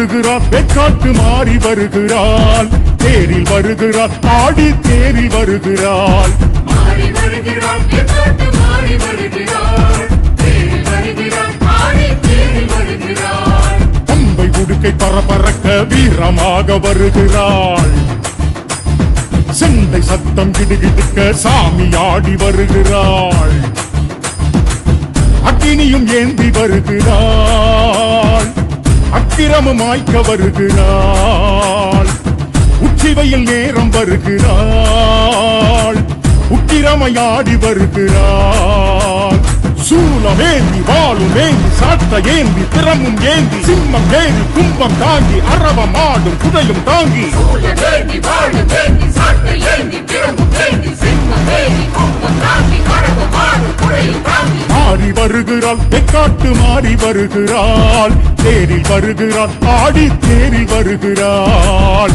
வருகிறார் வெக்காட்டு மாறி வருகிறாள் தேரில் வருகிறார் ஆடி தேரில் வருகிறாள் பம்பை உடுக்கை பரபரக்க வீரமாக வருகிறாள் செண்டை சத்தம் கிடுகிடுக்க சாமி ஆடி வருகிறாள் அக்கினியும் ஏந்தி வருகிறாள் அக்கிரமம் மாய்க்க வருகிறாள் உச்சிவையில் நேரம் வருகிறாள் உக்கிரமையாடி வருகிறாள் சூலமேந்தி வாளும் ஏந்தி சாட்ட ஏந்தி திறமும் ஏந்தி சிம்மம் ஏறி கும்பம் தாங்கி அரவம் ஆடும் குடையும் தாங்கி மாறி வருகிறாள் வெக்காட்டு மாறி வருகிறாள் தேரில் வருகிறாள் ஆடி தேரில் வருகிறாள்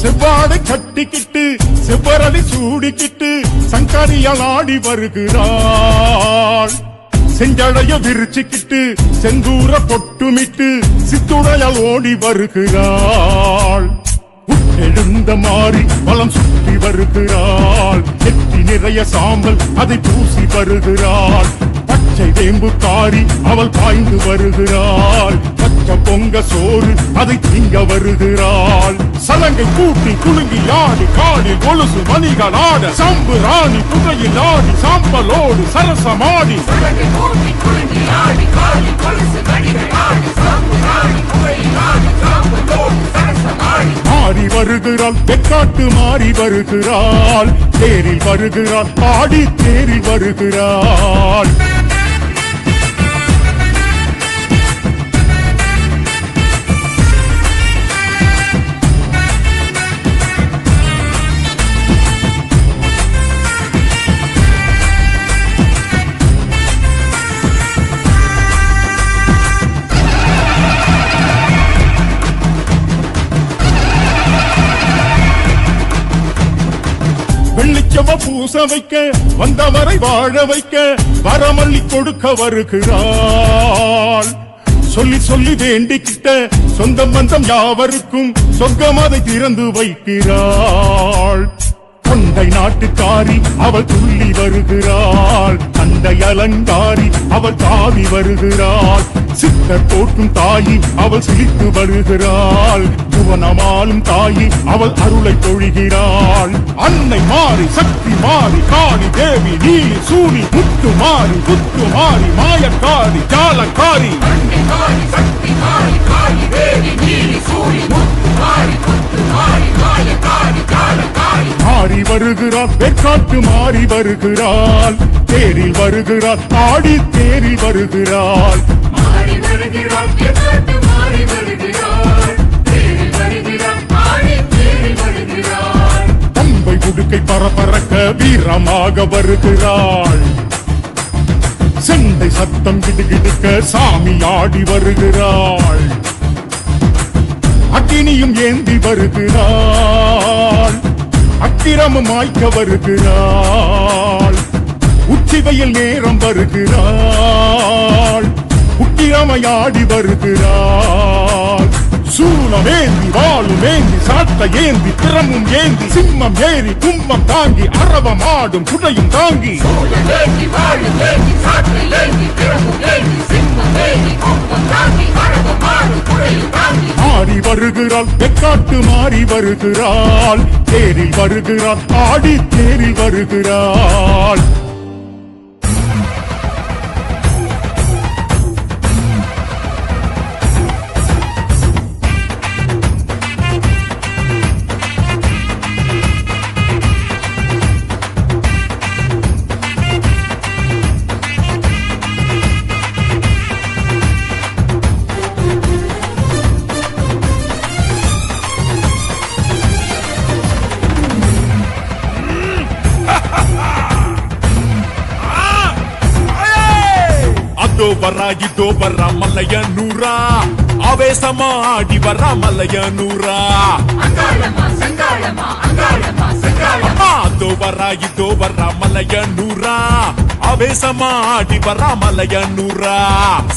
செவ்வாடை கட்டிக்கிட்டு செவ்வரளி சூடிக்கிட்டு சங்கரியால் ஆடி வருகிறாள் செஞ்சடைய விரிச்சுக்கிட்டு செந்தூர பொட்டுமிட்டு சித்துடையால் ஓடி வருகிறாள் எழுந்த மாறி வலம் சுற்றி வருகிறாள் எட்டி நிறைய சாம்பல் அதை பூசி வருகிறாள் பச்சை வேம்பு காரி அவள் பாய்ந்து வருகிறாள் பச்சை பொங்க சோறு அதை திங்க வருகிறாள் சலங்கை கூட்டி குலுங்கி ஆடி காடி கொலுசு மணிகள் ஆட சம்பு ராணி புகையில் ஆடி சாம்பலோடு சரசமாடி மாறி வருகிறாள் வெக்காட்டு மாறி வருகிறாள் தேரில் வருகிறாள் ஆடி தேரில் வருகிறாள் வெள்ளிச்சவ பூச வைக்க வந்தவரை வாழ வைக்க வரமல்லி கொடுக்க வருகிறாள் சொல்லி சொல்லி வேண்டிக்கிட்ட சொந்தம் பந்தம் யாவருக்கும் சொர்க்கம் அதை திறந்து வைக்கிறாள் கொண்டை நாட்டுக்காரி அவள் துள்ளி வருகிறாள் தண்டை அலங்காரி அவள் தாவி வருகிறாள் சித்தர் போற்றும் தாயி அவள் சிரித்து வருகிறாள் புவனமாலும் தாயி அவள் அருளை பொழிகிறாள் அன்னை மாறி சக்தி மாறி காளி தேவி நீலி சூனி முத்து மாறி புத்து மாறி மாயக்காரி ஜாலக்காரி மாறி வருகிறாள் வெக்காட்டு மாறி வருகிறாள் தேரில் வருகிறாள் ஆடி தேரில் வருகிறாள் பம்பை உடுக்கை பரபரக்க வீரமாக வருகிறாள் செண்டை சத்தம் கிடுகிடுக்க சாமி ஆடி வருகிறாள் அக்கினியும் ஏந்தி வருகிறாள் அக்கிரமம் மாய்க்க வருகிறாள் உச்சிவையில் நேரம் வருகிறாள் உக்கிரமையாடி வருகிறாள் சூலமேந்தி வாளும் ஏந்தி சாட்ட ஏந்தி திறமும் ஏந்தி சிம்மம் ஏறி கும்பம் தாங்கி அரவம் ஆடும் குடையும் தாங்கி மாறி வருகிறாள் வெக்காட்டு மாறி வருகிறாள் தேரில் வருகிறாள் ஆடி தேரில் வருகிறாள் அதோ வரா மல்லைய நூறா ஆவேசமா ஆடி வரா மல்லைய நூறா அதோ வரா மல்லைய நூறா ஆவேசமா ஆடி வரா மல்லைய நூறா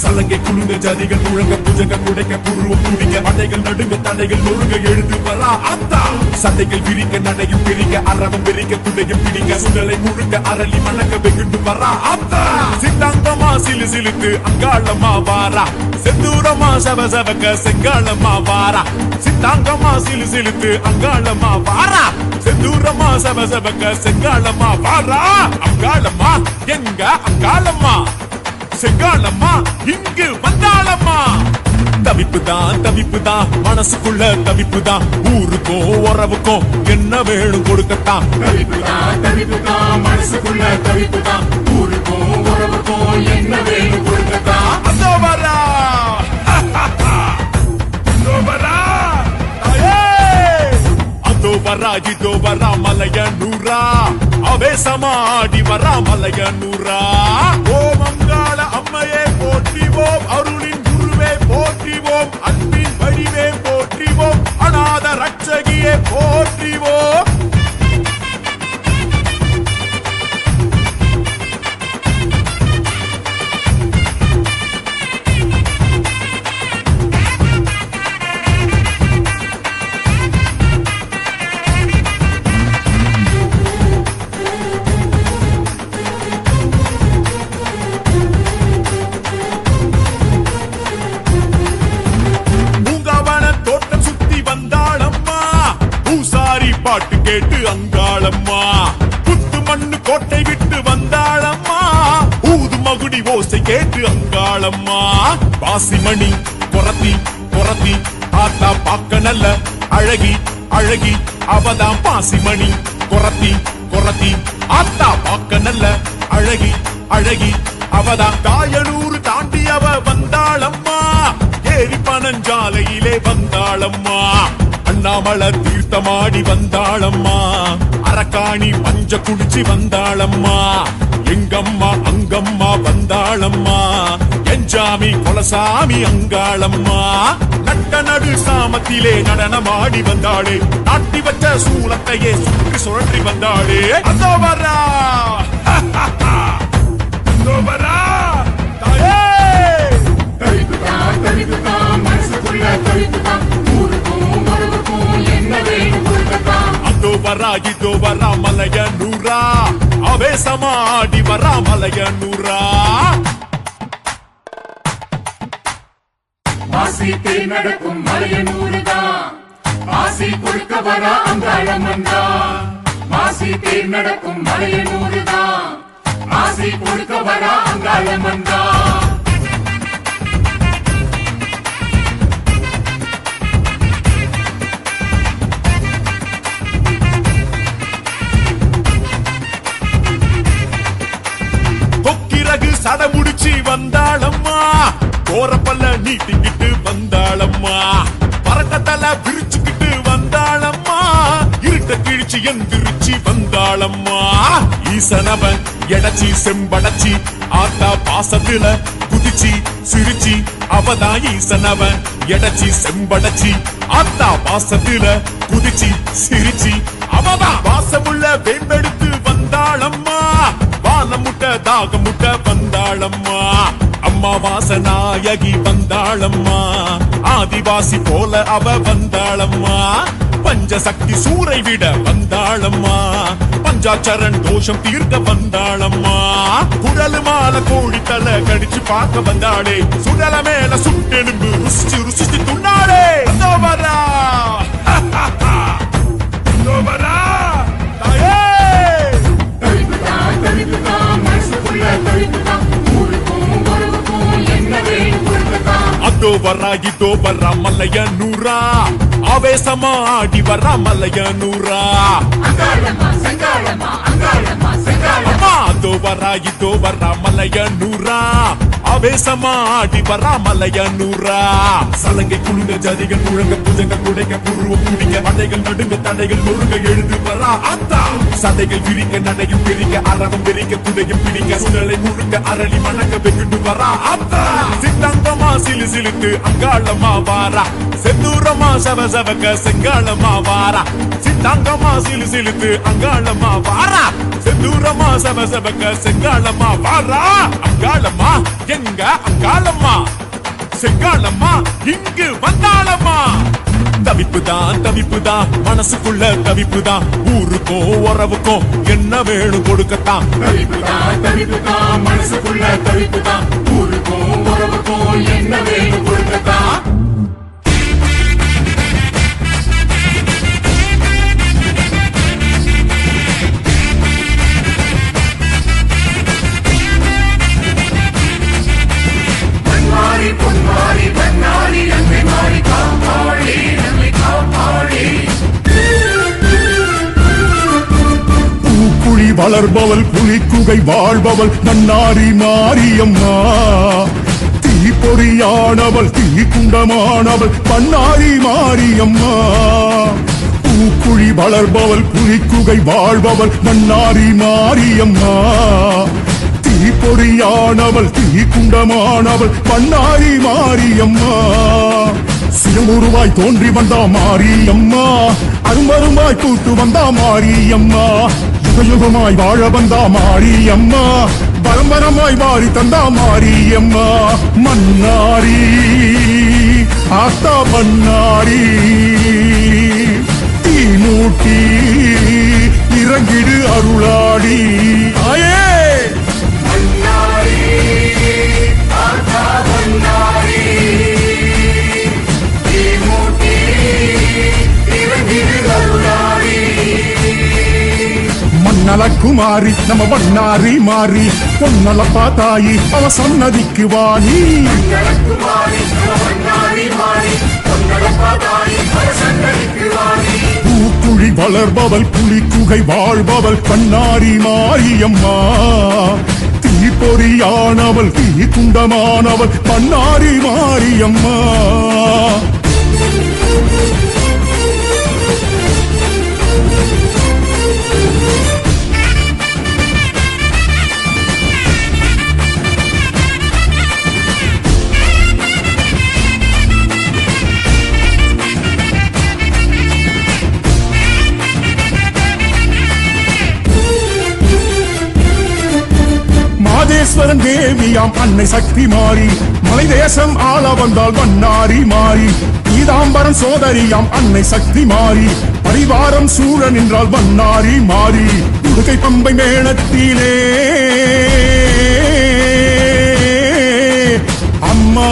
சலங்கை குழுங்க ஜதிகள் முழங்க புஜங்க குடைக்க புருவம் குடிக்க மடைகள் நடுங்க தடைகள் நொறுங்க எழுந்து வரா அத்தா சட்டைகள் விரிக்க நடையும் பிரிக்க அரவம் பிரிக்க துடையும் பிடிக்க சுடலை முழுக்க அரளி மணக்க வெகுண்டு வரா அத்தா சித்தாந்தமா சிலு சிலுக்கு அங்காளமா வாரா செந்தூரமா சவசவக்க செங்காளமா வாரா சித்தாங்கமா சிலு சிலுக்கு அங்காளமா வாரா செந்தூரமா சவசவக்க செங்காளமா வாரா அங்காளமா எங்க அங்காளமா செங்காளமா இங்கு வந்தாளம்மா தவிப்புதான் மனசுக்குள்ள தவிப்புதான் ஊருக்கும் உறவுக்கும் என்ன வேணும் கொடுக்கத்தான் தவிப்புதான் மனசுக்குள்ள தவிப்புதான் ஊருக்கும் உறவுக்கும் என்ன வேணும் கொடுக்கத்தான் அதோ வரா இதோ வரா மலைய நூறா அவேசமாடி வரா மலைய நூறா ஓம் அங்காள அம்மையே போற்றிவோம் அருளின் குருவே போற்றிவோம் அன்பின் வடிவே போற்றிவோம் அநாத ரட்சகியே போற்றிவோம் பாட்டு கேட்டு அங்காளம்மா குத்து மண்ணு கோட்டை விட்டு வந்தாளம்மா ஊது மகுடி ஓசை கேட்டு அங்காளம்மா பாசிமணி பொறத்தி ஆத்தா பாக்க நல்ல அழகி அவதான் பாசிமணி பொறத்தி ஆத்தா பாக்க நல்ல அழகி அவதான் காயனூர் தாண்டி அவ வந்தாளம்மா ஏரி பனஞ்சாலையிலே வந்தாளம்மா அண்ணாமல தீர்த்தமாடி வந்தாளம்மா அரக்காணி பஞ்ச குடிச்சி வந்தாளம்மா எங்கம்மா அங்கம்மா வந்தாளம்மா எஞ்சாமி கொலசாமி அங்காளம்மா நட்ட நடு சாமத்திலே நடனமாடி வந்தாளே நாட்டி வச்ச சூலத்தையே சுற்றி சுழற்றி வந்தாளே அதோ வரா தாயே மனசுக்குள்ள தவிப்புதான் இதோ வரா மலைய நூறா அவேசமாடி வரா மலைய நூறா மாசி தேர் நடக்கும் மலைய நூறுதான் மாசி கொடுக்க வரா அங்காளம்மன்தா மாசி தேர் நடக்கும் மலைய நூறுதான் மாசி கொடுக்க வரா அங்காளம்மன்தா சட முடிச்சு வந்தாளம்மா கோரப்பல்ல நீட்டிக்கிட்டு வந்தாளம்மா பறக்கத்தல விரிச்சுக்கிட்டு வந்தாளம்மா இருட்ட கிழிச்சு எந்திரிச்சு வந்தாளம்மா ஈசனவன் எடச்சி செம்படச்சி ஆத்தா பாசத்துல குதிச்சி சிரிச்சி அவதான் ஈசனவன் எடச்சி செம்படச்சி ஆத்தா பாசத்துல குதிச்சி சிரிச்சி அவதான் பாசமுள்ள வேம்பெடுத்து வந்தாளம்மா வானமுட்ட தாகமுட்ட வந்தாளம்மா அம்மா வாசநாயகி வந்தாளம்மா ஆதிவாசி போல அவ வந்தாளம்மா பஞ்சசக்தி சூரை விட வந்தாளம்மா பஞ்சாச்சரன் தோஷம் தீர்க்க வந்தாளம்மா குடலு மால கோழி தலை கடிச்சு பார்க்க வந்தாளே சுடல மேல சுட்டெலும்பு ருசிச்சு துண்ணாளே அதோ வரா தாயே இதோ வரா மல்லைய நூறா ஆவேசமாடி வரா மல்லைய நூறா அதோ வரா மல்லைய நூறா ஆவேசமா ஆடி வரா மலையனூரா சலங்கை குழுங்க ஜதிகள் முழங்க புஜங்க குடைக்க புருவம் குடிக்க படைகள் நடுங்க தடைகள் நொறுங்க எழுந்து வரா ஆத்தா சதைகள் விரிக்க நடையும் பிரிக்க அரவம் விரிக்க குடையும் பிடிக்க சுழலை முழுக்க அரளி மணக்க வெகுண்டு வரா ஆத்தா சித்தாந்தமா சிலு சிலுத்து அங்காளமா வாரா செந்தூரமா சவ சவக்க செங்காளமா வாரா சித்தாந்தமா சிலு சிலுத்து அங்காளமா வாரா செந்தூரமா சவ சவக்க செங்காளமா வாரா அங்காளமா எங்க அங்காளம்மா செங்காளம்மா இங்கு வந்தாளம்மா தவிப்புதான் மனசுக்குள்ள தவிப்புதான் ஊருக்கும் உறவுக்கும் என்ன வேணும் கொடுக்கத்தான் தவிப்புதான் மனசுக்குள்ள தவிப்புதான் ஊருக்கும் உறவுக்கும் என்ன வேணும் கொடுக்கத்தான் பூக்குழி வளர்பவள் புலிக்குகை வாழ்பவள் நன்னாரி மாரியம்மா தீப்பொறியானவள் தீக்குண்டமானவள் பன்னாரி மாரியம்மா பூக்குழி வளர்பவள் புலிக்குகை வாழ்பவள் நன்னாரி மாரியம்மா தீப்பொறியானவள் தீக்குண்டமானவள் பன்னாரி மாரியம்மா சிறுமுருவாய் தோன்றி வந்தா மாரியம்மா அருமருமாய் கூட்டு வந்தா மாரியம்மா யுகயுகமாய் வாழ வந்தா மாரியம்மா பரம்பரமாய் மாறி தந்தா மாரியம்மா மன்னாரி ஆத்தா மன்னாரி தீ மூட்டி இறங்கிடு அருளாடி ஆயே மன்னலக்குமாரி நம்ம வண்ணாரி மாறி பொன்னலப்பா தாயி அவ சன்னதிக்கு வாணி பூக்குழி வளர்பவள் புலிக்குகை வாழ்பவள் கண்ணாரி மாரியம்மா தீப்பொறியானவள் தீக்குண்டமானவள் பன்னாரி மாரியம்மா மாதேஸ்வரன் தேவியாம் அன்னை சக்தி மாறி மலை தேசம் ஆள வந்தால் வண்ணாரி மாறி பீதாம்பரம் சோதரியாம் அன்னை சக்தி மாறி பரிவாரம் சூழ நின்றால் வண்ணாரி மாறி உடுகை பம்பை மேளத்திலே அம்மா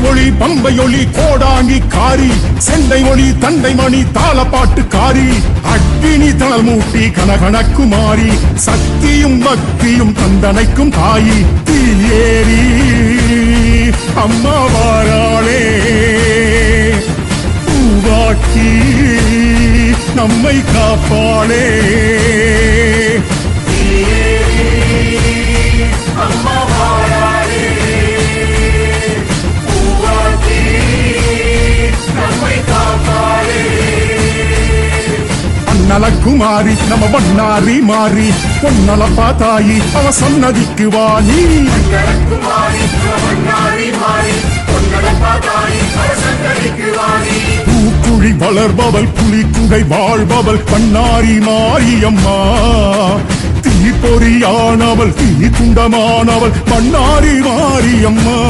ஒளி பம்பை ஒளி கோடாங்கி காரி செண்டை ஒளி தண்டை மணி தாளப்பாட்டு காரி அக்னி தளல் மூட்டி கனகனக்குமாரி சக்தியும் பக்தியும் தந்தனைக்கும் தாயி தீயேரி அம்மா வாராளே பூவாக்கி நம்மை காப்பாளே நலக்குமாரி நம்ம வண்ணாரி மாறி பொன்னலப்பா தாயி அவ சன்னதிக்கு வாணி பூக்குழி வளர்பவள் புலிக்குகை வாழ்பவள் கண்ணாரி மாரியம்மா தீப்பொறியானவள் தீக்குண்டமானவள் பன்னாரி மாரியம்மா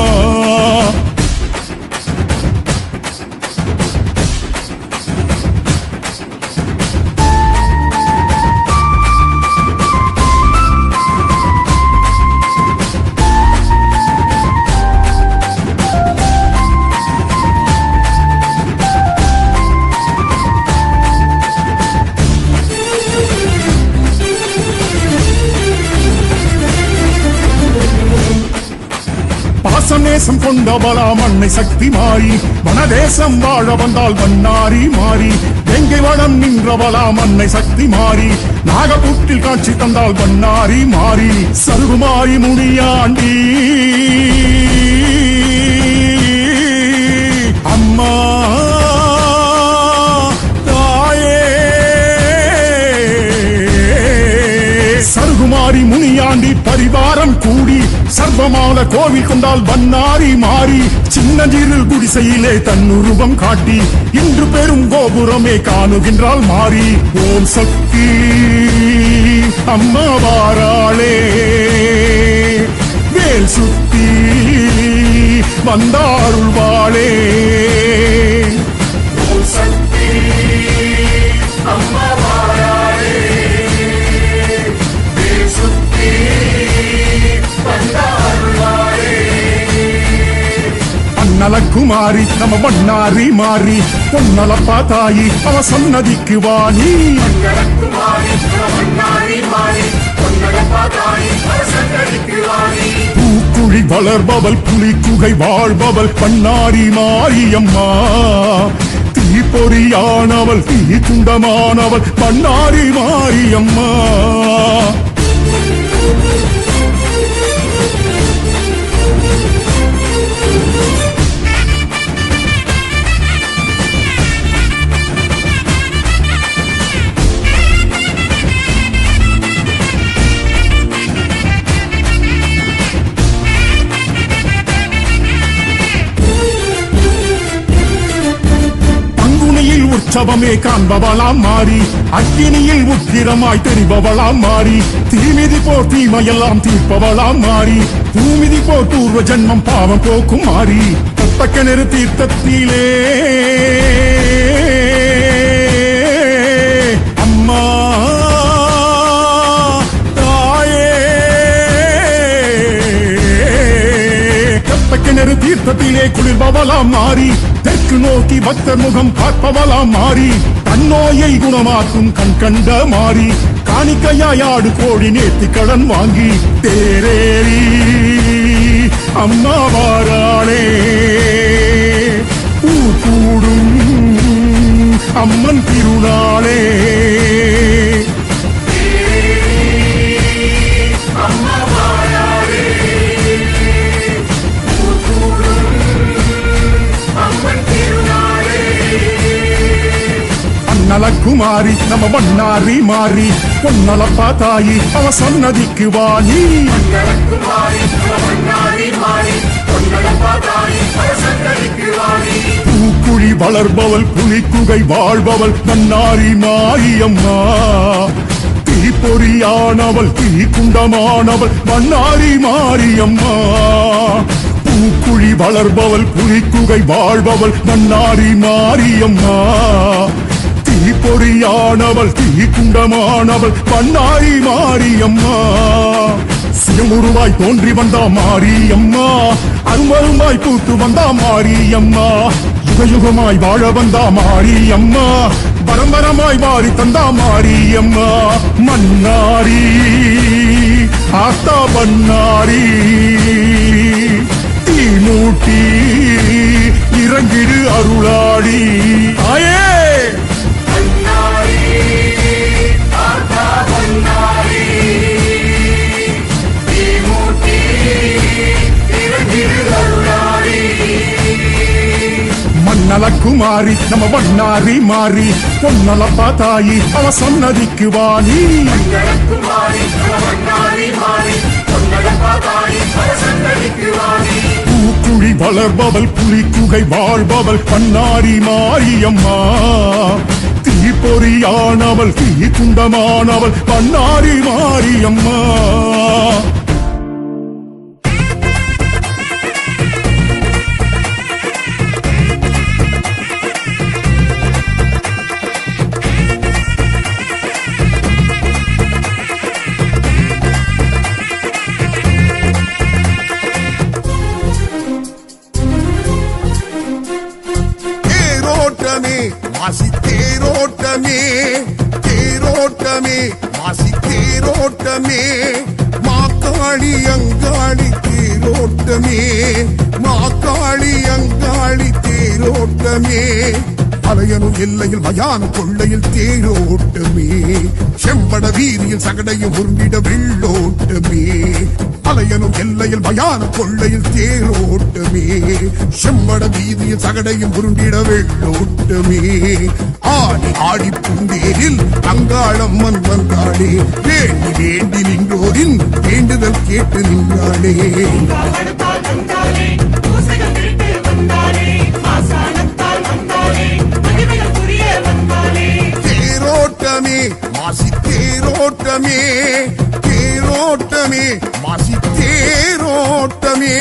நேசம் கொண்டவளாம் அன்னை சக்தி மாறி வனதேசம் வாழ வந்தால் வண்ணாரி மாறி எங்கே கிரிவலம் நின்றவளாம் அன்னை சக்தி மாறி நாகபுற்றில் காட்சி தந்தாள் பண்ணாரி மாறி சருகுமாரி முனியாண்டி அம்மா சருகுமாரி முனியாண்டி பரிவாரம் கூடி சர்வமால கோவில் கொண்டால் வண்ணாரி மாறி சின்னஞ்சிறு குடிசையிலே தன்னுருவம் காட்டி இன்று பெரும் கோபுரமே காணுகின்றாள் மாறி ஓம் சக்தி அம்மா வாராளே வேல் சுத்தி வந்தாருள்வாளே ஓம் சக்தி அம்மா வாராளே அண்ணலக்குமாரி நம்ம பண்ணாரி மாறி பொன்னலப்பா தாயி அவ சன்னதிக்கு வாணி பூக்குழி வளர்பவள் புலிக்குகை வாழ்பவள் பண்ணாரி மாரியம்மா தீப்பொறியானவள் தீ துண்டமானவள் பண்ணாரி மாரியம்மா உற்சவமே காண்பவளாம் மாறி அக்கினியில் உக்கிரமாய் தெரிபவளாம் மாறி தீமிதி போர் தீமையெல்லாம் தீர்ப்பவளாம் மாறி பூமிதி போர் பூர்வ ஜன்மம் பாவம் போக்கும் மாறி தத்தக்கணறு தீர்த்தத்திலே அம்மா கிணறு தீர்த்தத்திலே குளிர்பவளாம் மாறி தெற்கு நோக்கி பக்தர் முகம் பார்ப்பவளாம் மாறி தன்னோயை குணமாக்கும் கண் கண்ட மாறி காணிக்கையாடு கோழி நேர்த்தி கடன் வாங்கி தேரேறி அம்மா வாராளே ஊர் கூடும் அம்மன் திருநாளே நலக்குமாரி நம்ம பண்ணாரி மாறி பொன்னலப்பா தாயி அவ சன்னதிக்கு வாணி பூக்குழி வளர்பவள் புலிக்குகை வாழ்பவள் பண்ணாரி மாரியம்மா தீப்பொறியானவள் தீ குண்டமானவள் பண்ணாரி மாரியம்மா பூக்குழி வளர்பவள் புலிக்குகை வாழ்பவள் பண்ணாரி மாரியம்மா பொறியானவள் தீ குண்டமானவள் பண்ணாரி மாரியம்மா சுயமுருவாய் தோன்றி வந்தா மாரியம்மா அருமருமாய் பூத்து வந்தா மாரியம்மா யுகயுகமாய் வாழ வந்தா மாரியம்மா பரம்பரமாய் மாறி தந்தா மாரியம்மா மன்னாரி ஆத்தா பண்ணாரி தீ மூட்டி இறங்கிடு அருளாடி ஆயே நலக்குமாரி நம்ம பண்ணாரி மாறி பொன்னலப்பா தாயி அவ சன்னதிக்கு வாணி பூக்குழி வளர்பவள் புலிக்குகை வாழ்பவள் பண்ணாரி மாரியம்மா தீப்பொறியானவள் தீ துண்டமானவள் பண்ணாரி மாரியம்மா மாசி தேரோட்டமே தேரோட்டமே மாசி தேரோட்டமே மாக்காளி அங்காளி தேரோட்டமே மாக்காளி அங்காளி தேரோட்டமே அலையனும் எல்லையில் மயான கொள்ளையில் தேரோட்டமே செம்பட வீதியில் சகடையும் உருண்டிட வெள்ளோட்டமே அலையனும் எல்லையில் மயான கொள்ளையில் தேரோட்டமே செம்பட வீதியில் சகடையும் உருண்டிட வெள்ளோட்டமே ஆடி ஆடி பூந்தேரில் அங்காளம்மன் வந்தாளே வேண்டி வேண்டி நின்றோரின் வேண்டுதல் கேட்டு நின்றாளே தேரோட்டமே மாசி தேரோட்டமே தேரோட்டமே மாசி தேரோட்டமே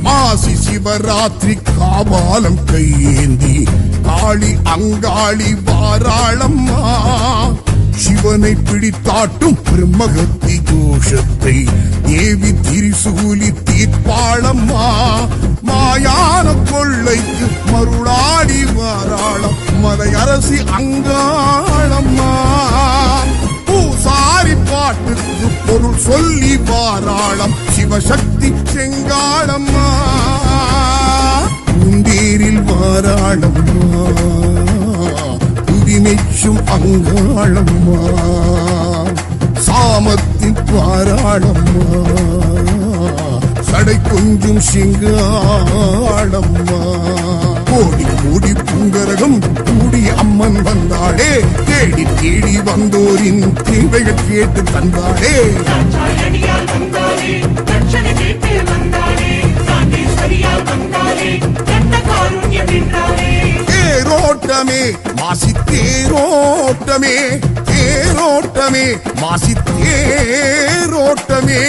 மாசி சிவராத்திரி காபாலம் கையேந்தி காளி அங்காளி வாராளம்மா சிவனை பிடித்தாட்டும் பிரம்மகத்தி தோஷத்தை தேவி திரிசூலி தீர்ப்பாளம்மா மாயான கொள்ளைக்கு மருளாடி வாராளம் மலையரசி அங்காளம்மா பூசாரி பாட்டுக்கு பொருள் சொல்லி வாராளம் சிவசக்தி செங்காளம்மா பூந்தேரில் வாராளம்மா புதிமெச்சும் அங்காளம்மா சாமத்தின் வாராளம்மா சடை கொஞ்சும் சிங்காளம்மா கோடி கோடி பூங்கரகம் கூடி அம்மன் வந்தாளே தேடி தேடி வந்தோரின் தேவைகள் கேட்டு தந்தாளே தேரோட்டமே மாசி தேரோட்டமே தேரோட்டமே மாசி தேரோட்டமே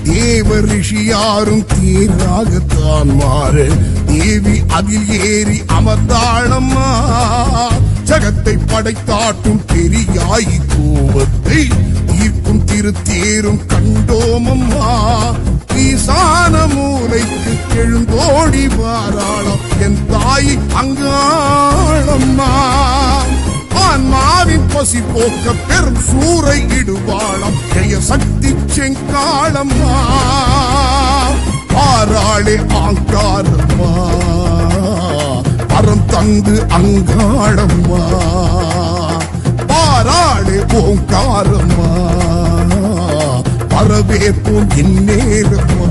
தேவ ரிஷியாரும் தேராகத்தான் மாறு தேவி அதில் ஏறி அமர்ந்தாளம்மா ஜகத்தை படைத்தாட்டும் பெரியாயி கோபத்தை தீர்க்கும் திருத்தேரும் கண்டோமம்மா ஈசான மூலைக்கு எழுந்தோடி வாராளம் என் தாய் அங்காளம்மா ஆன்மாவின் பசி போக்க பெரும் சூறை இடுவாளம் ஜெய சக்தி செங்காளம்மா பாராளே ஆங்காரம்மா பரம் தந்து அங்காளம்மா பாராளே ஓங்காரம்மா பரவேற்போம் இந்நேரம்மா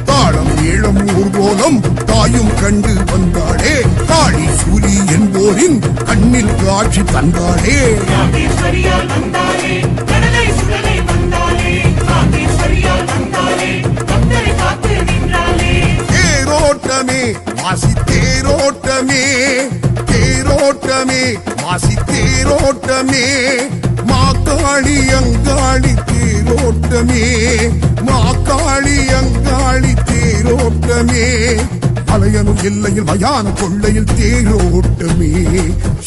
தாளம் ஏழம் ஊர்வலம் தாயும் கண்டு வந்தாளே காளி சூரி என்போரின் கண்ணில் காட்சி தந்தாளே தேரோட்டமே மாசி தேரோட்டமே தேரோட்டமே மாசி தேரோட்டமே மாக்காளி அங்காளி தேரோட்டமே மாக்காளி அங்காளி தேரோட்டமே அலையனும் எல்லையில் மயான கொள்ளையில் தேரோட்டமே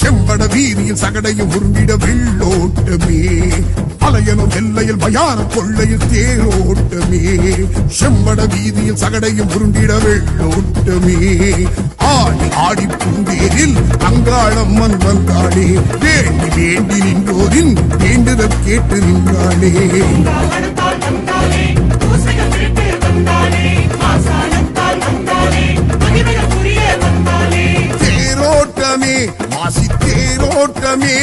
செம்பட வீதியில் சகடையும் உருண்டிட வெள்ளோட்டமே அலையனும் எல்லையில் மயான கொள்ளையில் தேரோட்டமே செம்பட வீதியில் சகடையும் உருண்டிட வெள்ளோட்டமே ஆடி ஆடி பூந்தேரில் அங்காளம்மன் வந்தாளே வேண்டி வேண்டி நின்றோரின் வேண்டுதல் கேட்டு நின்றாளே தேரோட்டமே மாசி தேரோட்டமே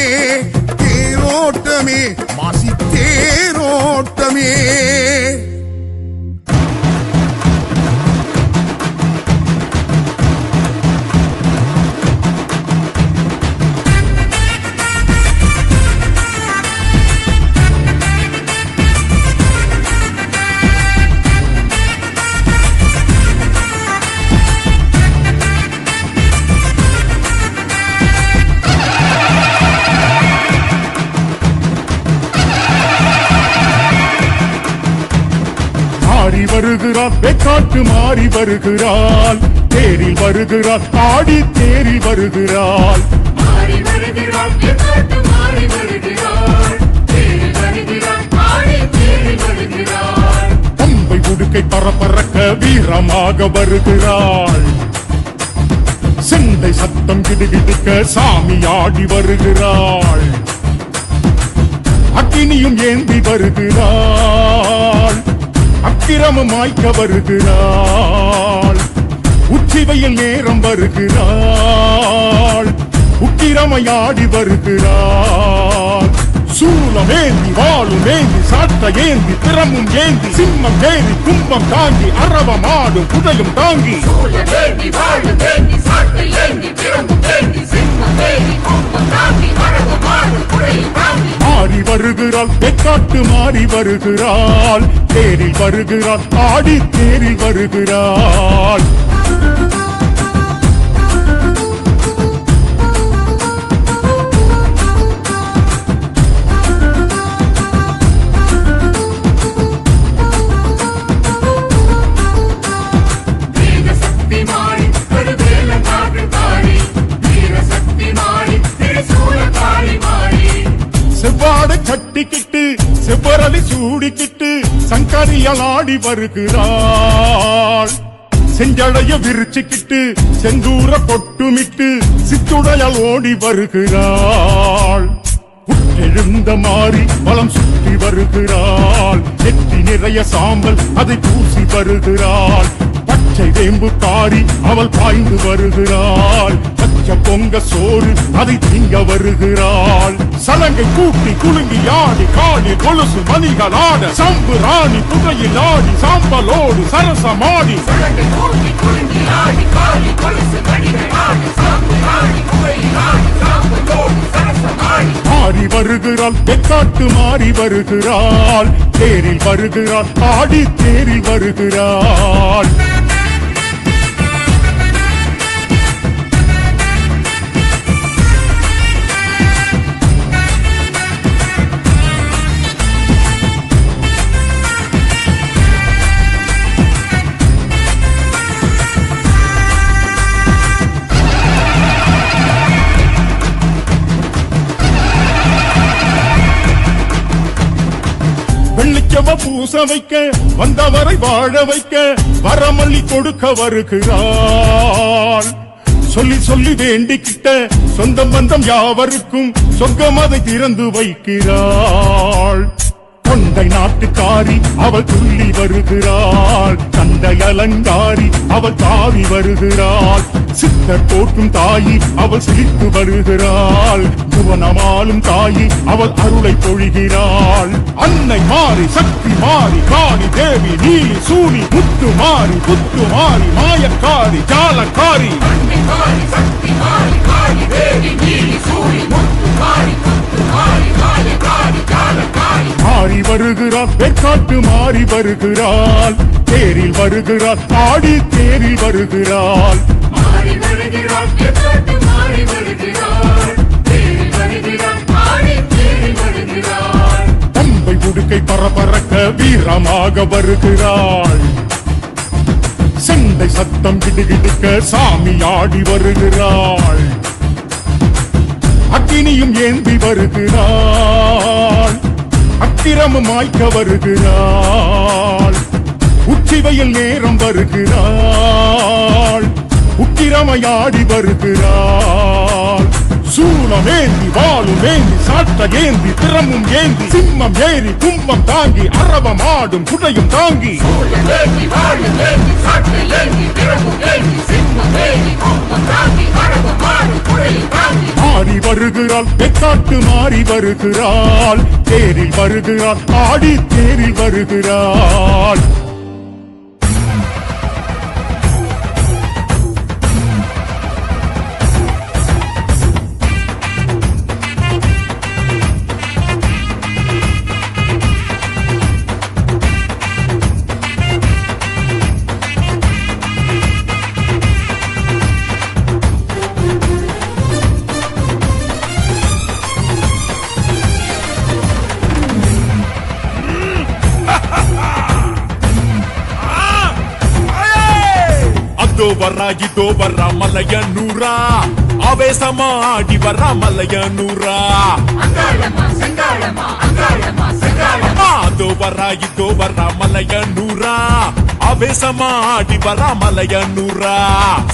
தேரோட்டமே மாசி தேரோட்டமே வருகிறார் வெக்காட்டு மாறி வருகிறாள் தேரில் வருகிறார் ஆடி தேரில் வருகிறாள் மாறி வருகிறாள் வெக்காட்டு மாறி வருகிறாள் தேரில் வருகிறாள் ஆடி தேரில் வருகிறாள் பம்பை உடுக்கை பரபரக்க வீரமாக வருகிறாள் செண்டை சத்தம் கிடுகிடுக்க சாமி ஆடி வருகிறாள் அக்கினியும் ஏந்தி வருகிறாள் அக்கிரமம் மாய்க்க வருகிறாள் உச்சிவையில் நேரம் வருகிறாள் உக்கிரமையாடி வருகிறாள் சூலமேந்தி வாளும் ஏந்தி சாட்ட ஏந்தி திறமும் ஏந்தி சிம்மம் ஏறி கும்பம் தாங்கி அரவமாடும் குடையும் தாங்கி சூலமேந்தி வாழுமேந்தி சாட்டை ஏந்தி திறமும் ஏந்தி சிம்மம் ஏறி கும்பம் தாங்கி அரவமாடும் குடையும் தாங்கி மாறி வருகிறாள் வெக்காட்டு மாறி வருகிறாள் தேரில் வருகிறாள் ஆடி தேரில் வருகிறாள் வீரசக்தி மாறி கருவேல நாட்டுக்காரி வீரசக்தி மாறி திரிசூலக்காரி மாறி செவ்வாடை கட்டிக்கிட்டு செவ்வரளி சூடிக்கிட்டு சங்கரியால் ஆடி வருகிறாள் செஞ்சடைய விரிச்சுக்கிட்டு செந்தூர பொட்டுமிட்டு சித்துடையால் ஓடி வருகிறாள் எழுந்த மாறி வலம் சுற்றி வருகிறாள் நெற்றி நிறைய சாம்பல் அதை பூசி வருகிறாள் பச்சை வேம்பு காரி அவள் பாய்ந்து வருகிறாள் பச்சை பொங்க சோறு அதை திங்க வருகிறாள் சலங்கை கூட்டி குலுங்கி ஆடி காடி கொலுசு மணிகள் ஆட சம்பு ராணி புகையில் ஆடி சாம்பலோடு சரசமாடி சலங்கை கூட்டி குலுங்கி ஆடி காளி கொலுசு மணிகள் ஆடி சாம்பு ஆடி குவையில் ஆடி சாம்பலோடு சரசமாடி மாறி வருகிறாள் வெக்காட்டு மாறி வருகிறாள் தேரில் வருகிறாள் ஆடி தேரில் வருகிறாள் வெள்ளிச்சவ பூச வைக்க வந்தவரை வாழ வைக்க வரமல்லி கொடுக்க வருகிறாள் சொல்லி சொல்லி வேண்டிக்கிட்ட சொந்தம் பந்தம் யாவருக்கும் சொர்க்கம் அதை திறந்து வைக்கிறாள் கொண்டை நாட்டுக்காரி அவள் துள்ளி வருகிறாள் கண்டை அலங்காரி அவள் தாவி வருகிறாள் சித்தர் போற்றும் தாயி அவள் சிரித்து வருகிறாள் புவனமாலும் தாயி அவள் அருளை பொழிகிறாள் அன்னை மாறி சக்தி மாறி காளி தேவி நீலி சூனி முத்து மாறி புத்து மாறி மாயக்காரி ஜாலக்காரி அன்னை மாறி சக்தி மாறி காளி தேவி நீலி சூரி முத்து மாறி புத்து மாறி மாயக்காரி ஜாலக்காரி மாறி வருகிறாள் வெக்காட்டு மாறி வருகிறாள் தேரில் வருகிறாள் ஆடி தேரில் வருகிறாள் மாறி வருகிறாள் வெக்காட்டு மாறி வருகிறாள் தேரில் வருகிறாள் ஆடி தேரில் வருகிறாள் பம்பை உடுக்கை பரபரக்க வீரமாக வருகிறாள் செண்டை சத்தம் கிடுகிடுக்க சாமி ஆடி வருகிறாள் அக்கினியும் ஏந்தி வருகிறாள் அக்கிரமம் மாய்க்க வருகிறாள் உச்சிவையில் நேரம் வருகிறாள் உக்கிரமையாடி வருகிறாள் சூலமேந்தி வாளும் ஏந்தி சாட்ட ஏந்தி திறமும் ஏந்தி சிம்மம் ஏறி கும்பம் தாங்கி அரவமாடும் குடையும் தாங்கி சூலமேந்தி வாழுமேந்தி சாட்டை ஏந்தி திறமும் ஏந்தி சிம்மம் ஏறி கும்பம் தாங்கி அரவமாடும் குடையும் தாங்கி மாறி வருகிறாள் வெக்காட்டு மாறி வருகிறாள் தேரில் வருகிறாள் ஆடி தேரில் வருகிறாள் வரா இதோ வரா மலையனூரா ஆவேசமா ஆடி வரா மலையனூரா அங்காளம்மா செங்காளம்மா அங்காளம்மா செங்காளம்மா அதோ வரா இதோ வரா மலையனூரா ஆவேசமா ஆடி வரா மலையனூரா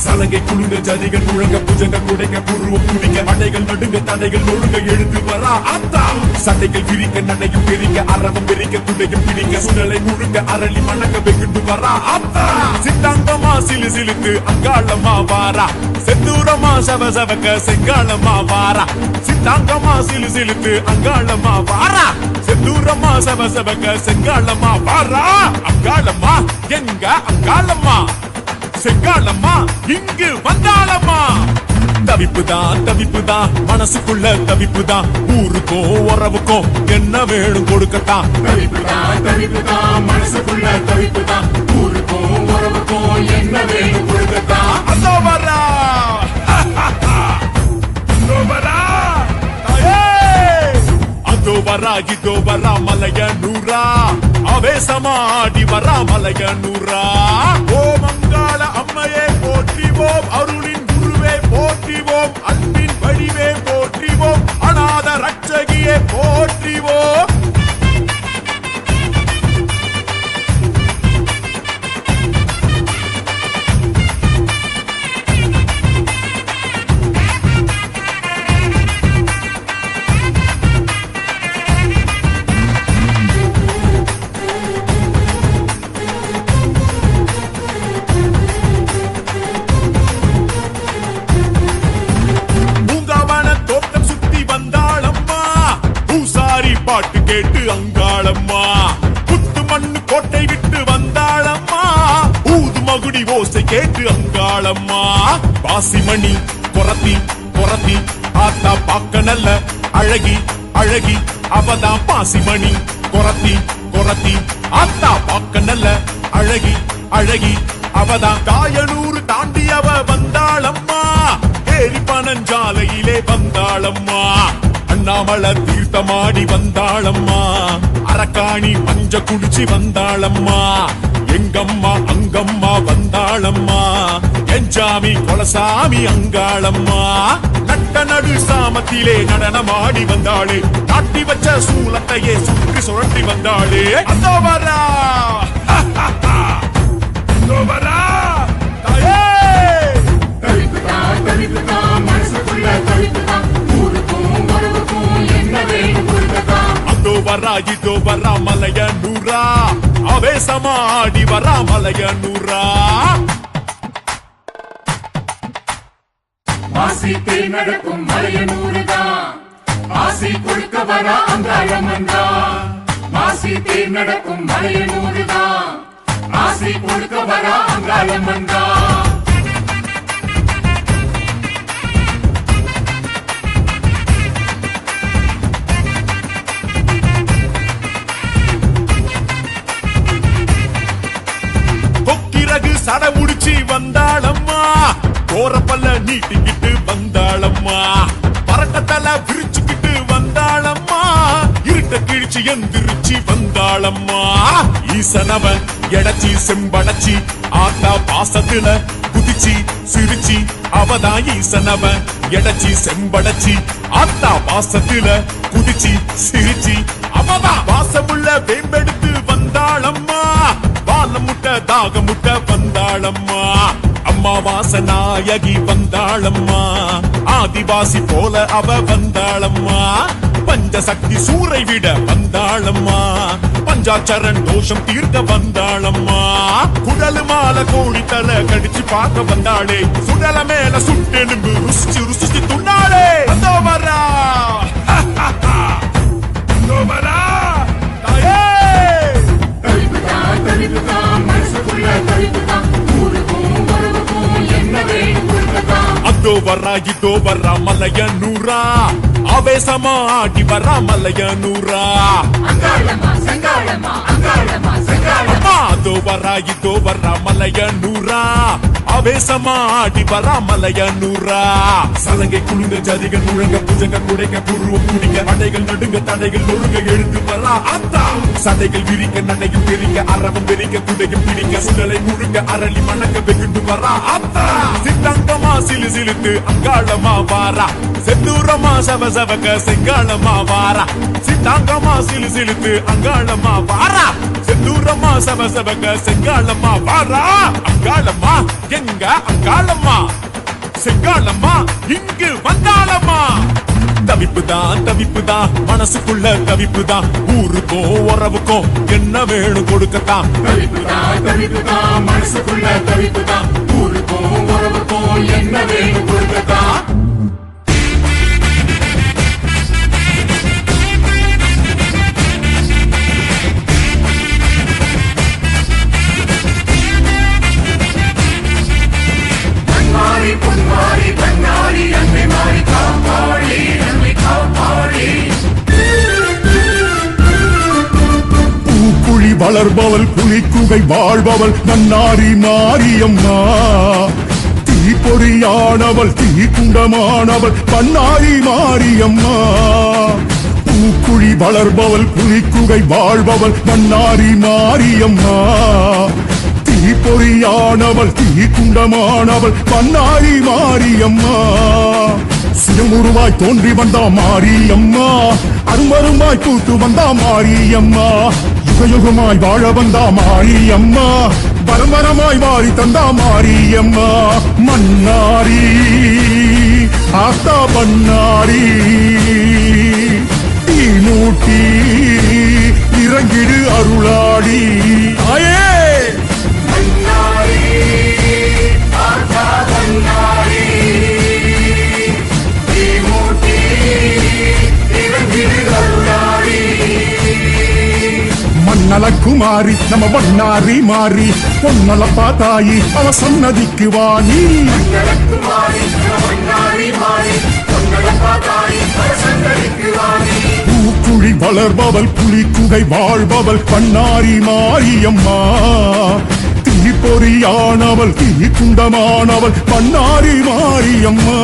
சலங்கை குழுங்க ஜதிகள் முழங்க புஜங்க குடைங்க புருவம் குடிக்க அடைகள் நடுங்க தடைகள் நொழுங்க எழுந்து வரா அத்தா சட்டைகள் விரிக்க நடையும் பிரிக்க அரவம் பிரிக்க குடையும் பிடிக்க சுடலை முழுங்க அரளி மணக்க வெகுண்டு வரா அத்தா சித்தாங்கமா சிலு சிலுக்கு அங்காளம்மா வாரா செந்தூரமா சவ சவக்க செங்காளம்மா வாரா சித்தாங்கமா சிலு சிலுக்கு அங்காளம்மா வாரா செந்தூரமா சவ சவக்க செங்காளம்மா வாரா அங்காளம்மா எங்க அங்காளம்மா செங்காளம்மா இங்கு வந்தாளம்மா தவிப்புதான் மனசுக்குள்ள தவிப்புதான் ஊருக்கும் உறவுக்கும் என்ன வேணும் கொடுக்கத்தான் தவிப்புதான் மனசுக்குள்ள தவிப்புதான் ஊருக்கும் உறவுக்கும் என்ன வேணும் கொடுக்கத்தான் அதோ வரா அதோ வரா தாயே. அதோ வரா இதோ வரா மலையனூரா ஆவேசமா ஆடி வரா மலையனூரா ஓ மங்காள அம்மையே போற்றிவோம் அருளின் குருவே போற்றிவோம் அன்பின் வடிவே போற்றிவோம் அநாத ரட்சகியே போற்றிவோம் பாட்டு கேட்டு அங்காளம்மா புத்து மண்ணு கோட்டை விட்டு வந்தாளம்மா ஊது மகுடி ஓசை கேட்டு அங்காளம்மா பாசிமணி பொறத்தி பொறத்தி ஆத்தா பாக்க நல்ல அழகி அழகி அவதான் பாசிமணி பொறத்தி பொறத்தி ஆத்தா பாக்க நல்ல அழகி அழகி அவதான் தாயனூர் தாண்டி அவ வந்தாளம்மா ஏரி பனஞ்சாலையிலே வந்தாளம்மா அண்ணாமலை தீர்த்தமாடி வந்தாளம்மா அரக்காணி மஞ்ச குடிச்சு வந்தாளம்மா எங்கம்மா அங்கம்மா வந்தாளம்மா எஞ்சாமி கொலசாமி அங்காளம்மா நட்ட நடு சாமத்திலே நடனமாடி வந்தாளே நாட்டி வச்ச சூலத்தையே சுற்றி சுழட்டி வந்தாளே அதோ வரா அதோ வரா தாயே. தவிப்புதான் மனசுக்குள்ள தவிப்புதான் ஊருக்கும் உறவுக்கும் என்ன வேணும் கொடுக்கத்தான் அதோ வரா இதோ வரா மலையனூரா ஆவேசமா ஆடி வரா மலையனூரா ஆசி தேர் நடக்கும் மலையனூருதான் ஆசி கொடுக்க வர அங்காளம்மன்தா ஆசி தேர் நடக்கும் மலையனூருதான் ஆசி கொடுக்க வர அங்காளம்மன்தா கொக்கிரகு சட முடிச்சு வந்தாளம்மா கோரப்பல்ல நீட்டிக்கிட்டு வந்தாளம்மா பறக்கத்தல விரிச்சுக்கிட்டு வந்தாளம்மா இருட்ட கிழிச்சு எந்திரிச்சு வந்தாளம்மா ஈசனவன் எடச்சி செம்படச்சி ஆத்தா பாசத்துல குதிச்சு சிரிச்சு அவதான் ஈசனவன் எடச்சி செம்படச்சி ஆத்தா பாசத்துல குதிச்சு சிரிச்சு அவதான் வாசமுள்ள வேம்பெடுத்து வந்தாளம்மா வாழ முட்டை தாக முட்டை வந்தாளம்மா அம்மா வாசநாயகி வந்தாளம்மா ஆதிவாசி போல அவ வந்தாளம்மா பஞ்சசக்தி சூரை விட வந்தாளம்மா பஞ்சாச்சரன் தோஷம் தீர்க்க வந்தாளம்மா குடலு மாலை கோழி தலை கடிச்சு பார்க்க வந்தாளே சுடல மேல சுட்டெலும்பு ருசிச்சு ருசிச்சு துண்ணாளே அதோ வரா அதோ வரா தாயே. தவிப்புதான் மனசுக்குள்ள தவிப்புதான் ஊருக்கும் உறவுக்கும் என்ன வேணும் கொடுக்கத்தான் அதோ வரா இதோ வரா மலையனூரா ஆவேசமா ஆடி வரா மலையனூரா அங்காளம்மா செங்காளம்மா அங்காளம்மா செங்காளம்மா இதோ வரா மலையனூரா ஆவேசமா ஆடி வரா மலையனூரா சலங்கை குழுங்க ஜதிகள் முழங்க புஜங்க குடைக்க புருவம் குடிக்க அடைகள் நடுங்க தடைகள் நொறுங்க எழுந்து வரா அத்தா சதைகள் விரிக்க நடையும் பெரிக்க அரவம் பெரிக்க குடையும் பிடிக்க சுடலை முழுங்க அரளி மணக்க வெகுண்டு வரா அத்தா சித்தங்கமா சிலு சிலுத்து அங்காளமா வாரா செந்தூரமா சவசவக செங்காளமா வாரா சித்தாங்கமா சிலு சிலுத்து அங்காளமா வாரா செந்தூரமா சவசவக செங்காளமா வாரா அங்காளமா எங்க அங்காளம்மா செங்காளம்மா இங்கு வந்தாளம்மா தவிப்புதான் மனசுக்குள்ள தவிப்புதான் ஊருக்கும் உறவுக்கும் என்ன வேணும் கொடுக்கத்தான் தவிப்புதான் மனசுக்குள்ள தவிப்புதான் ஊருக்கும் உறவுக்கும் என்ன வேணும் கொடுக்கத்தான் பொன்மாரி பொன்மாரி அன்னை மாறி காப்பாளி அன்னை காப்பாளி பூக்குழி வளர்பவள் புலிக்குகை வாழ்பவள் நன்னாரி மாரியம்மா தீப்பொறியானவள் தீக்குண்டமானவள் பன்னாரி மாரியம்மா பூக்குழி வளர்பவள் புலிக்குகை வாழ்பவள் நன்னாரி மாரியம்மா தீப்பொறியானவள் தீக்குண்டமானவள் பன்னாரி மாரியம்மா சிறுமுருவாய் தோன்றி வந்தா மாரியம்மா அருமருமாய் கூட்டு வந்தா மாரியம்மா யுகயுகமாய் வாழ வந்தா மாரியம்மா வரமரமாய் வாரி தந்தா மாரியம்மா மன்னாரி ஆத்தா பண்ணாரி தீ மூட்டி இறங்கிடு அருளாடி ஆயே மன்னலக்குமாரி நம்ம பண்ணாரி மாறி பொன்னலப்பா தாயி அவ சன்னதிக்கு வாணி பூக்குழி வளர்பவள் புலிக்குகை வாழ்பவள் பண்ணாரி மாரியம்மா தீப்பொறியானவள் தீக்குண்டமானவள் பண்ணாரி மாரியம்மா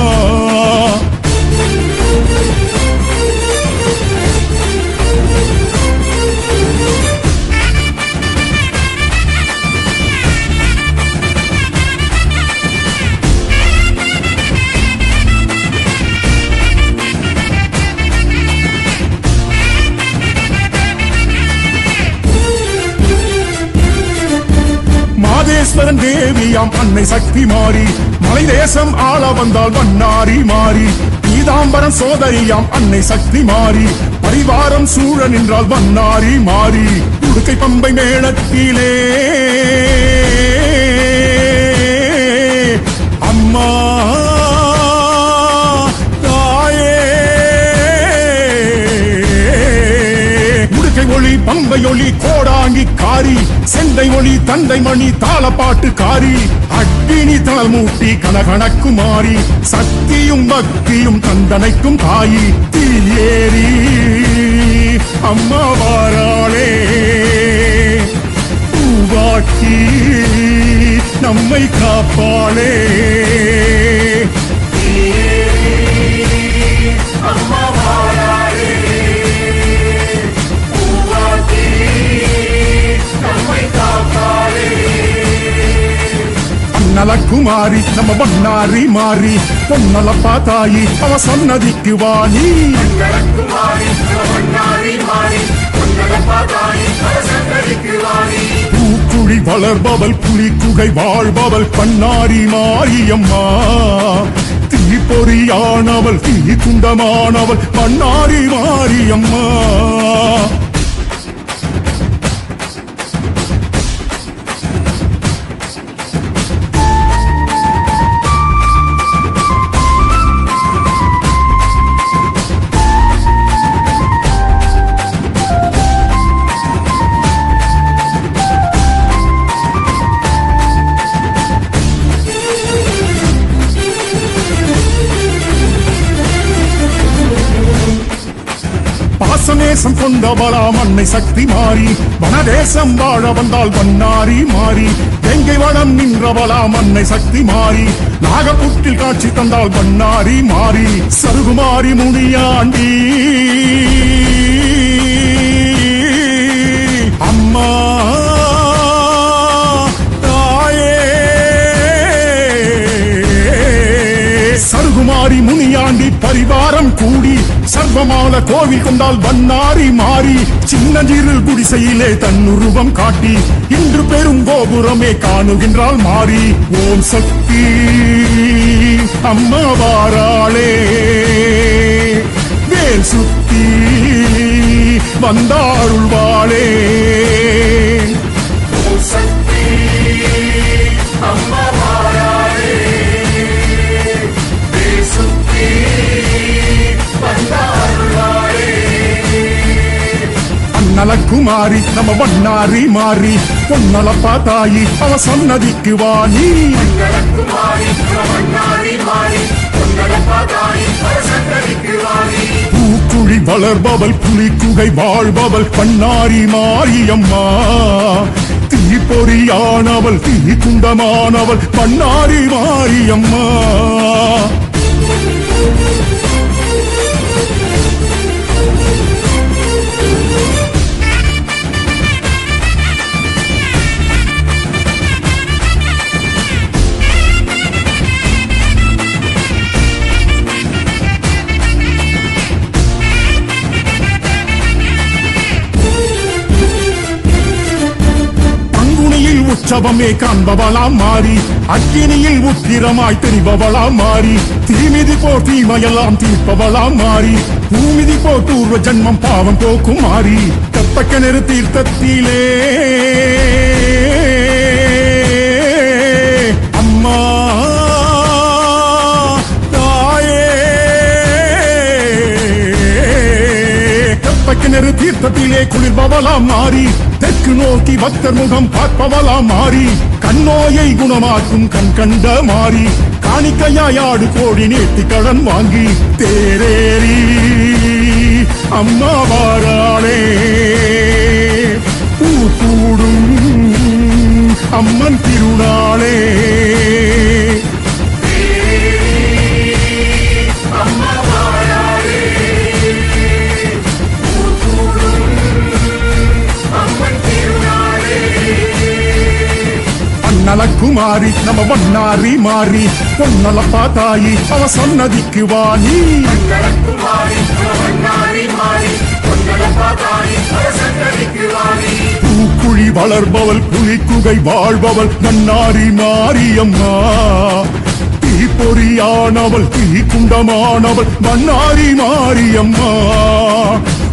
மாதேஸ்வரன் தேவியாம் அன்னை சக்தி மாறி மலை தேசம் ஆள வந்தால் வண்ணாரி மாறி பீதாம்பரம் சோதரியாம் அன்னை சக்தி மாறி பரிவாரம் சூழ நின்றால் வண்ணாரி மாறி உடுக்கை பம்பை மேளத்திலே அம்மா ஒளி பம்பை ஒளி கோடாங்கி காரி செந்தை ஒளி தந்தை மணி தாளப்பாட்டு காரி அக்னி தளல் மூட்டி கனகணக்குமாரி சக்தியும் பக்தியும் தந்தனைக்கும் தாயி தீயேறி அம்மா வாராளே பூவாக்கி நம்மை காப்பாளே நலக்குமாரி நம்ம பண்ணாரி மாறி பொன்னலப்பா தாயி அவ சன்னதிக்கு வாணி பூக்குழி வளர்பவள் புலிக்குகை வாழ்பவள் பண்ணாரி மாரியம்மா தீப்பொறியானவள் தீக்குண்டமானவள் பண்ணாரி மாரியம்மா நேசம் கொண்டவளாம் அன்னை சக்தி மாறி வனதேசம் வாழ வந்தால் வண்ணாரி மாறி எங்கை வளம் நின்றவளாம் அன்னை சக்தி மாறி நாகப்புற்றில் காட்சி தந்தால் வண்ணாரி மாறி சருகுமாரி முனியாண்டி அம்மா சருகுமாரி முனியாண்டி பரிவாரம் கூடி சர்வமால கோவில் கொண்டால் வண்ணாரி மாறி சின்னஞ்சிறு குடிசையிலே தன்னுருவம் காட்டி இன்று பெரும் கோபுரமே காணுகின்றாள் மாறி ஓம் சக்தி அம்மா வாராளே வேல் சுத்தி வந்தாருள்வாளே ஓம் சக்தி அம்மா குமாரி நம்ம வண்ணாரி மாறி பொன்னலப்பா தாயி அவ சன்னதிக்கு வாணி பூக்குழி வளர்பவள் புலிக்குகை வாழ்பவள் பண்ணாரி மாரியம்மா தீப்பொறியானவள் தீ குண்டமானவள் பண்ணாரி மாரியம்மா உற்சவமே காண்பவளாம் மாறி அக்கினியில் உக்கிரமாய் தெரிபவளாம் மாறி தீமிதி போ தீமையெல்லாம் தீர்ப்பவளாம் மாறி பூமிதி போ பூர்வ ஜன்மம் பாவம் போக்கும் மாறி தத்தக்கணறு தீர்த்தத்திலே அம்மா கிணறு தீர்த்தத்திலே குளிர்பவளாம் மாறி தெற்கு நோக்கி பக்தர் முகம் பார்ப்பவளாம் மாறி கண்ணோயை குணமாக்கும் கண் கண்ட மாறி காணிக்கையாடு கோடி நீட்டி கடன் வாங்கி தேரேறி அம்மா வாராளே கூடும் அம்மன் திருநாளே குமாரி நம்ம வண்ணாரி மாறி பொன்னலப்பா தாயி அவ சன்னதிக்கு வாணி பூக்குழி வளர்பவள் புலிக்குகை வாழ்பவள் நன்னாரி மாரியம்மா தீப்பொறியானவள் தீ குண்டமானவள் மன்னாரி மாரியம்மா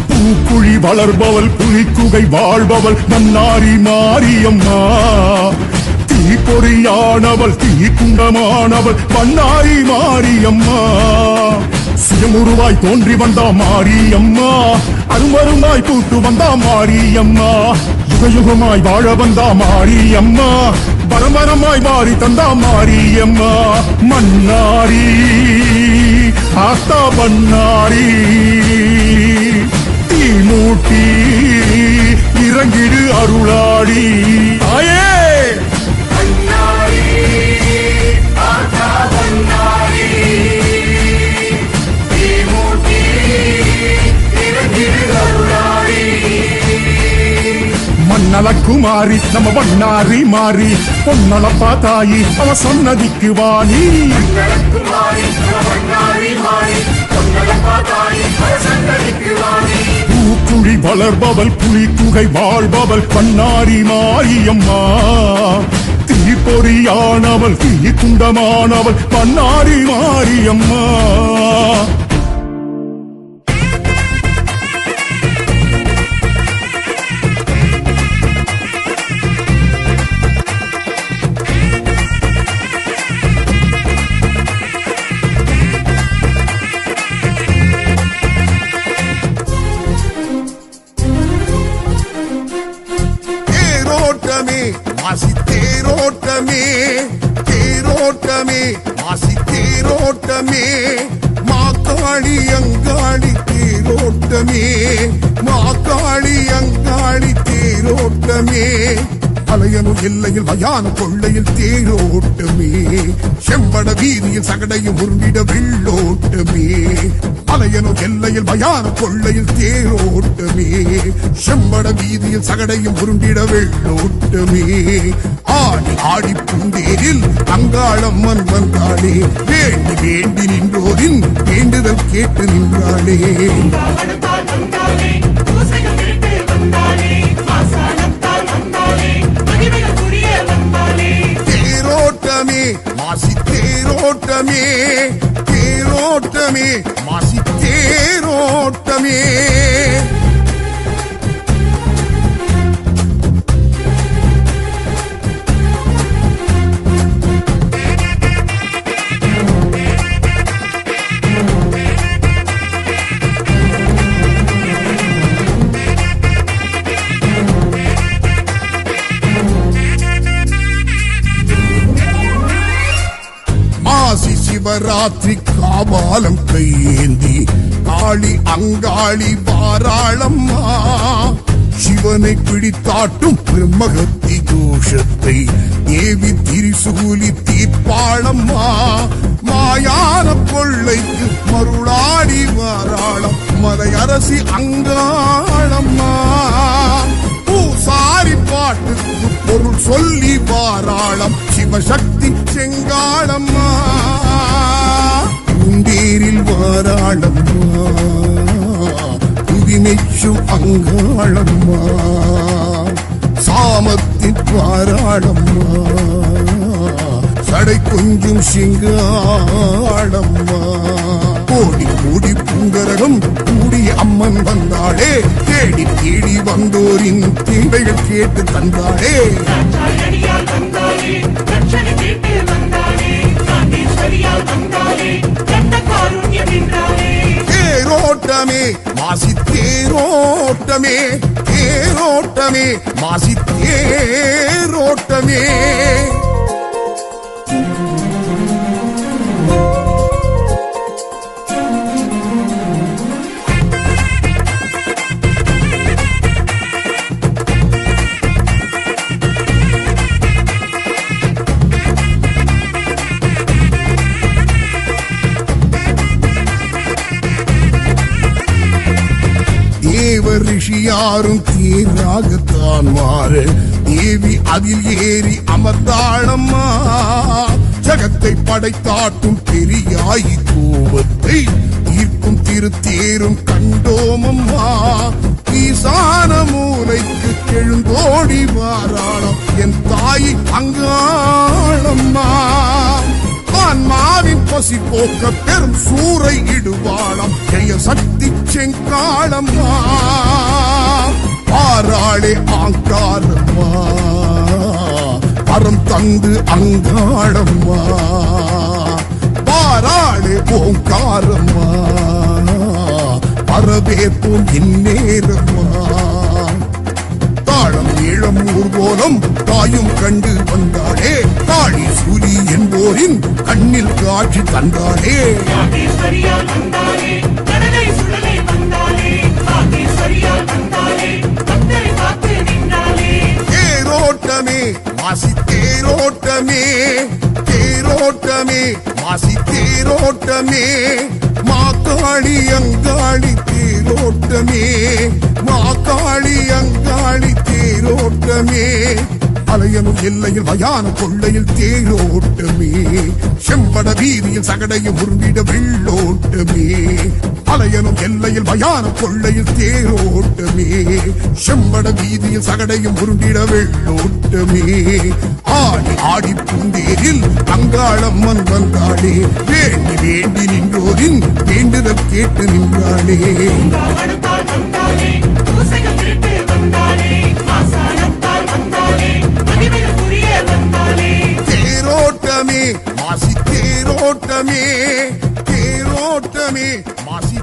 பூக்குழி வளர்பவள் புலிக்குகை வாழ்பவள் நன்னாரி மாரியம்மா பொறியானவள் தீ குண்டமானவள் பண்ணாரி மாரியம்மா சுயமுருவாய் தோன்றி வந்தா மாரியம்மா அருமருமாய் கூட்டு வந்தா மாரியம்மா யுகயுகமாய் வாழ வந்தா மாரியம்மா பரம்பரமாய் மாறி தந்தா மாரியம்மா மன்னாரி ஆத்தா பண்ணாரி தீ மூட்டி இறங்கிடு அருளாடி ஆயே மன்னலக்குமாரி நம்ம வண்ணாரி மாறி பொன்னலப்பா தாயி அவ சன்னதிக்கு வாணி பூக்குழி வளர்பவள் புலிக்குகை வாழ்பவள் பண்ணாரி மாரியம்மா தீப்பொறியானவள் தீ குண்டமானவள் பண்ணாரி மாரியம்மா தேரோட்டமே மாக்காளி அங்காளி தேரோட்டமே அலையனும் எல்லையில் மயான கொள்ளையில் தேரோட்டமே செம்பட வீதியில் சகடையும் உருண்டிட வெள்ளோட்டமே அலையனும் எல்லையில் மயான கொள்ளையில் தேரோட்டமே செம்பட வீதியில் சகடையும் உருண்டிட வெள்ளோட்டமே ஆடி ஆடி பூந்தேரில் அங்காளம்மன் வந்தாளே வேண்டி வேண்டி நின்றோரின் வேண்டுதல் கேட்டு நின்றாளே ராவணத்தால் வந்தாலே பூசைகள் கேட்டு வந்தாலே மாசாணத்தால் வந்தாலே மகிமைகள் புரிய வந்தாலே தேரோட்டமே மாசி தேரோட்டமே தேரோட்டமே மாசி தேரோட்டமே மாசி சிவராத்திரி காபாலம் கையேந்தி காளி அங்காளி வாராளம்மா சிவனை பிடித்தாட்டும் பிரம்மகத்தி தோஷத்தை தேவி திரிசூலி தீர்ப்பாளம்மா மாயான கொள்ளைக்கு மருளாடி வாராளம் மலையரசி அங்காளம்மா பூசாரி பாட்டுக்கு பொருள் சொல்லி வாராளம் சிவசக்தி செங்காளம்மா பூந்தேரில் வாராளம்மா புதிமெச்சும் அங்காளம்மா சாமத்தின் வாராளம்மா சடை கொஞ்சம் சிங்காளம்மா கோடி கோடி பூங்கரகம் கூடிய அம்மன் வந்தாளே தேடி தேடி வந்தோரின் தேவைகள் கேட்டு தந்தாளே ராஜாயணியால் வந்தாலே ரட்சணை கேட்டு வந்தாலே காந்தேஸ்வரியால் வந்தாலே கண்ட காருண்யம் என்றாலே தேரோட்டமே மாசி தேரோட்டமே தேரோட்டமே மாசி தேரோட்டமே தேவ ரிஷியாரும் தேராகத்தான் மாற தேவி அதில் ஏறி அமர்ந்தாளம்மா ஜகத்தை படைத்தாட்டும் பெரியாயி கோபத்தை தீர்க்கும் திருத்தேரும் கண்டோமம்மா ஈசான மூலைக்கு எழுந்தோடி வாராளம் என் தாய் அங்காளம்மா ஆன்மாவின் பசி போக்க பெரும் சூறை இடுவாளம் ஜெய சக்தி செங்காளம்மா பாராளே ஆங்காளம்மா பரம் தந்து அங்காளம்மா பாராளே ஓங்காரம்மா பரவேற்போம் இந்நேரம்மா தாளம் ஈழம் ஊர்வலம் தாயும் கண்டு வந்தாளே காளி சூரி என்போரின் கண்ணில் காட்சி தந்தாளே காந்தேஸ்வரியால் வந்தாலே கடலை சுழலை வந்தாலே காந்தேஸ்வரியால் வந்தாலே பக்தரை காத்து நின்றாலே தேரோட்டமே மாசி தேரோட்டமே தேரோட்டமே மாசி தேரோட்டமே மாக்காளி அங்காளி தேரோட்டமே மாக்காளி அங்காளி தேரோட்டமே அலையனும் எல்லையில் மயான கொள்ளையில் தேரோட்டமே செம்பட வீதியில் சகடையும் உருண்டிட வெள்ளோட்டமே அலையனும் எல்லையில் மயான கொள்ளையில் தேரோட்டமே செம்பட வீதியில் சகடையும் உருண்டிட வெள்ளோட்டமே ஆடி ஆடி பூந்தேரில் அங்காளம்மன் வந்தாளே வேண்டி வேண்டி நின்றோரின் வேண்டுதல் கேட்டு நின்றாளே ராவணத்தால் வந்தாலே பூசைகள் கேட்டு வந்தாலே மாசாணத்தால் வந்தாலே மகிமைகள் புரிய வந்தாலே தேரோட்டமே மாசி தேரோட்டமே தேரோட்டமே மாசி